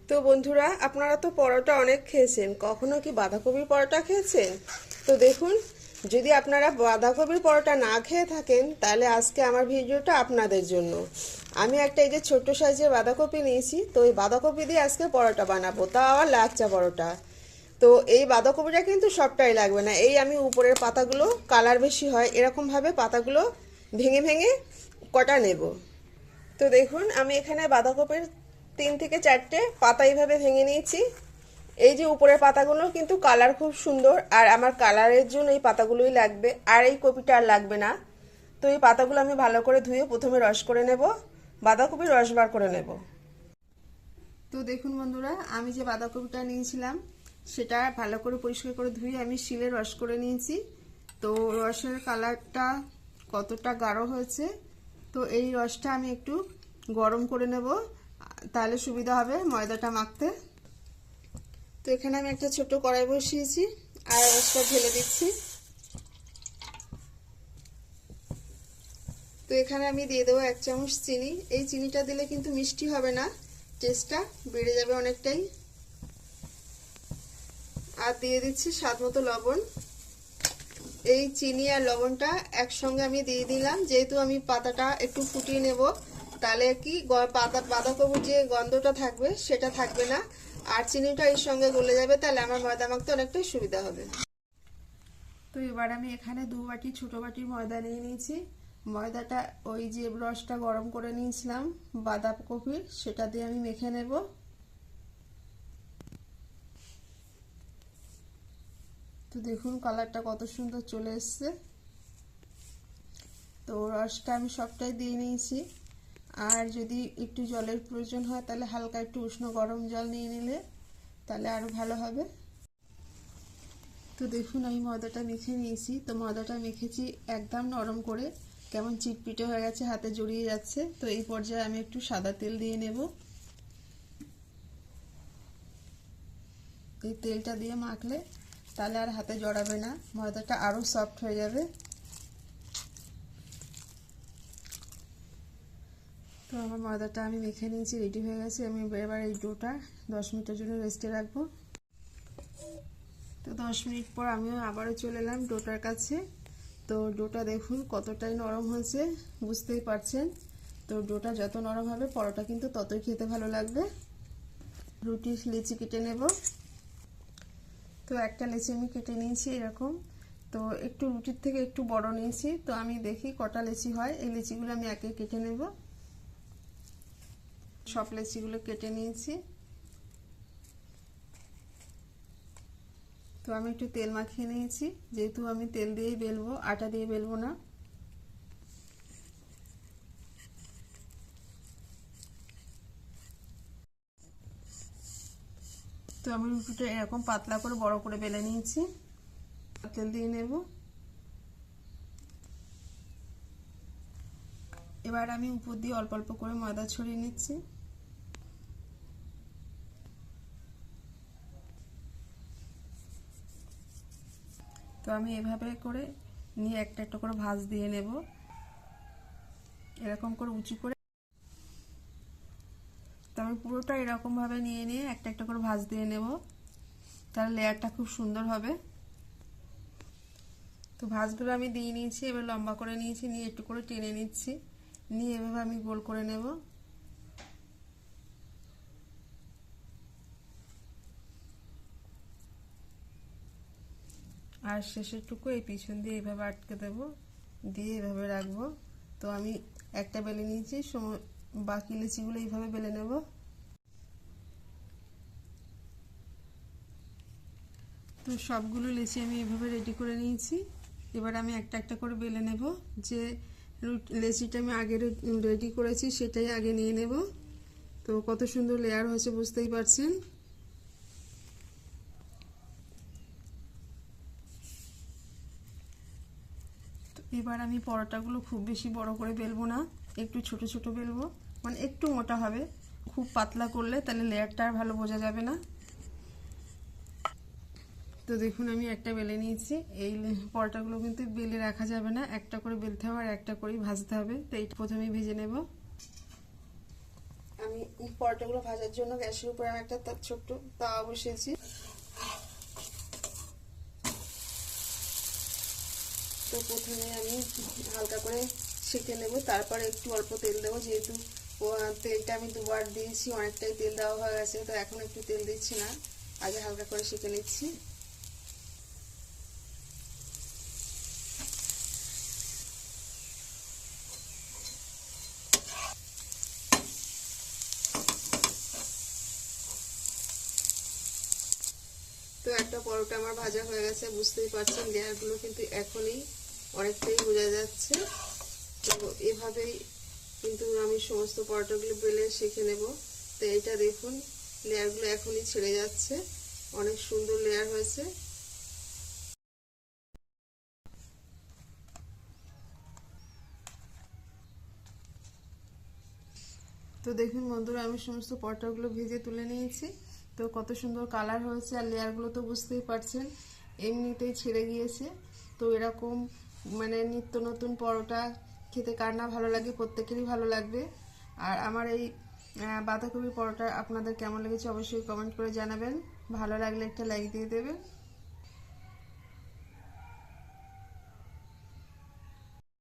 তো বন্ধুরা, আপনারা তো পরোটা অনেক খেয়েছেন, কখনো কি বাঁধাকপির পরোটা খেয়েছেন? তো দেখুন, যদি আপনারা বাঁধাকপির পরোটা না খেয়ে থাকেন তাহলে আজকে আমার ভিডিওটা আপনাদের জন্য। আমি একটা এই যে ছোট্ট সাইজের বাঁধাকপি নিয়েছি, তো এই বাঁধাকপি দিয়ে আজকে পরোটা বানাবো, তাও আবার লাচ্চা পরোটা। তো এই বাঁধাকপিটা কিন্তু সবটাই লাগবে না, এই আমি উপরের পাতাগুলো কালার বেশি হয় এরকমভাবে পাতাগুলো ভেঙে ভেঙে কটা নেব। তো দেখুন, আমি এখানে বাঁধাকপির 3 থেকে 4টে পাতা এইভাবে ভেঙে নিয়েছি। এই যে উপরের পাতাগুলো কিন্তু কালার খুব সুন্দর, আর আমার কালারের জন্য এই পাতাগুলোই লাগবে, আর এই কপিটা আর লাগবে না। তো এই পাতাগুলো আমি ভালো করে ধুয়ে প্রথমে রস করে নেব, বাঁধাকপির রস বার করে নেব। তো দেখুন বন্ধুরা, আমি যে বাঁধাকপিটা নিয়েছিলাম সেটা ভালো করে পরিষ্কার করে ধুয়ে আমি শিলে রস করে নিয়েছি। তো রসের কালারটা কতটা গাঢ় হয়েছে, তো এই রসটা আমি একটু গরম করে নেব, তাহলে সুবিধা হবে ময়দাটা মাখতে। তো এখানে আমি একটা ছোট কড়াই বসিয়েছি আর রসটা ঢেলে দিচ্ছি। তো এখানে আমি দিয়ে দেবো 1 চামচ চিনি। এই চিনিটা দিলে কিন্তু মিষ্টি হবে না, টেস্টটা বেড়ে যাবে অনেকটাই। আর দিয়ে দিচ্ছি স্বাদ মতো লবণ। এই চিনি আর লবণটা একসঙ্গে আমি দিয়ে দিলাম, যেহেতু আমি পাতাটা একটু ফুটিয়ে নেব, তাহলে কি বাঁধাকপির যে গন্ধটা থাকবে সেটা থাকবে না, আর চিনিটা এর সঙ্গে গলে যাবে, তাহলে আমার ময়দা মাখতে অনেকটাই সুবিধা হবে। তো এবার আমি এখানে 2 বাটি ছোট বাটির ময়দা নিয়ে নিয়েছি। ময়দাটা ওই যে রসটা গরম করে নিয়েছিলাম বাঁধাকপির, সেটা দিয়ে আমি মেখে নেব। তো দেখুন কালারটা কত সুন্দর চলে এসছে। তো রসটা আমি সবটাই দিয়ে নিয়েছি, আর যদি একটু জলের প্রয়োজন হয় তাহলে হালকা একটু উষ্ণ গরম জল নিয়ে নিলে তাহলে আরও ভালো হবে। তো দেখুন আমি ময়দাটা মেখে নিয়েছি। তো ময়দাটা মেখেছি একদম নরম করে, কেমন চিটপিটে হয়ে গেছে, হাতে জড়িয়ে যাচ্ছে। তো এই পর্যায়ে আমি একটু সাদা তেল দিয়ে নেব। এই তেলটা দিয়ে মাখলে তাহলে আর হাতে জড়াবে না, ময়দাটা আরও সফট হয়ে যাবে। তো আমার ময়দাটা আমি মেখে নিয়েছি, রেডি হয়ে গেছে। আমি এবার এই ডোটা 10 মিনিটের জন্য রেস্টে রাখবো। তো 10 মিনিট পর আমিও আবারও চলে এলাম ডোটার কাছে। তো ডোটা দেখুন কতটাই নরম হয়েছে, বুঝতেই পারছেন। তো ডোটা যত নরম হবে পরোটা কিন্তু ততই খেতে ভালো লাগবে। রুটি লেচি কেটে নেব। তো একটা লেচি আমি কেটে নিয়েছি এরকম। তো একটু রুটির থেকে একটু বড় নিয়েছি, তো আমি দেখি কটা লেচি হয়। এই লেচিগুলো আমি একে কেটে নেব। সব লেচিগুলো কেটে নিয়েছি। তো আমি একটু তেল মাখিয়ে নিয়েছি, যেহেতু আমি তেল দিয়েই বেলবো, আটা দিয়ে বেলবো না। তো আমি রুটিটা এরকম পাতলা করে বড় করে বেলে নিয়েছি, তেল দিয়ে নেব। এবার আমি উপর দিয়ে অল্প অল্প করে ময়দা ছড়িয়ে নিচ্ছি। তো আমি এভাবে করে নিয়ে একটা একটা করে ভাঁজ দিয়ে নেব, এরকম করে উঁচু করে। তো আমি পুরোটা এরকম ভাবে নিয়ে নিয়ে একটা একটা করে ভাঁজ দিয়ে নেব, তাহলে লেয়ারটা খুব সুন্দর হবে। তো ভাঁজগুলো আমি দিয়ে নিয়েছি, এবার লম্বা করে নিয়েছি, নিয়ে একটু করে টেনে নিচ্ছি, নিয়ে এভাবে আমি গোল করে নেব। আর শেষের টুকু এই পিছন দিয়ে এইভাবে আটকে দেব, দিয়ে এভাবে রাখবো। তো আমি একটা বেলে নিয়েছি, বাকি লিচিগুলো এইভাবে বেলে নেব। তো সবগুলো লিচি আমি এইভাবে রেডি করে নিয়েছি। এবার আমি একটা একটা করে বেলে নেব। যে লেচিটা আমি আগে রেডি করেছি সেটাই আগে নিয়ে নেব। তো কত সুন্দর লেয়ার হয়েছে বুঝতেই পারছেন। এবার আমি পরোটাগুলো খুব বেশি বড় করে বেলবো না, একটু ছোট ছোট বেলবো, মানে একটু মোটা হবে। খুব পাতলা করলে তাহলে লেয়ারটা আর ভালো বোঝা যাবে না। তো দেখুন আমি একটা বেলে নিয়েছি। এই পরোটাগুলো কিন্তু বেলে রাখা যাবে না, একটা করে বেলতে হবে আর একটা করেই ভাজতে হবে। তো এইটা প্রথমেই ভেজে নেব। আমি আমি পরোটাগুলো ভাজার জন্য গ্যাসের উপরে আমি একটা ছোট্ট তাওয়া বসিয়েছি। তো প্রথমে আমি হালকা করে সেঁকে নেব, তারপরে একটু অল্প তেল দেবো, যেহেতু তেলটা আমি দুবার দিয়েছি, অনেকটাই তেল দেওয়া হয়ে গেছে, তো এখন একটু তেল দিচ্ছি না, আগে হালকা করে সেঁকে নিচ্ছি। তো একটা পরোটা আমার ভাজা হয়ে গেছে, বুঝতেই পারছেন লেয়ারগুলো কিন্তু এখনই অনেকটাই বোঝা যাচ্ছে। তো এভাবেই কিন্তু আমি সমস্ত পরোটাগুলো বেলে সেঁকে নেব। তো এটা দেখুন লেয়ারগুলো এখনই ছেড়ে যাচ্ছে, অনেক সুন্দর লেয়ার হয়েছে। তো দেখুন বন্ধুরা, আমি সমস্ত পরোটাগুলো ভেজে তুলে নিয়েছি। তো কত সুন্দর কালার হয়েছে, আর লেয়ারগুলো তো বুঝতেই পারছেন এমনিতেই ছেড়ে গিয়েছে। তো এরকম মানে নিত্য নতুন পরোটা খেতে কার না ভালো লাগে, প্রত্যেকেরই ভালো লাগবে। আর আমার এই বাঁধাকপি পরোটা আপনাদের কেমন লেগেছে অবশ্যই কমেন্ট করে জানাবেন, ভালো লাগলে একটা লাইক দিয়ে দেবেন।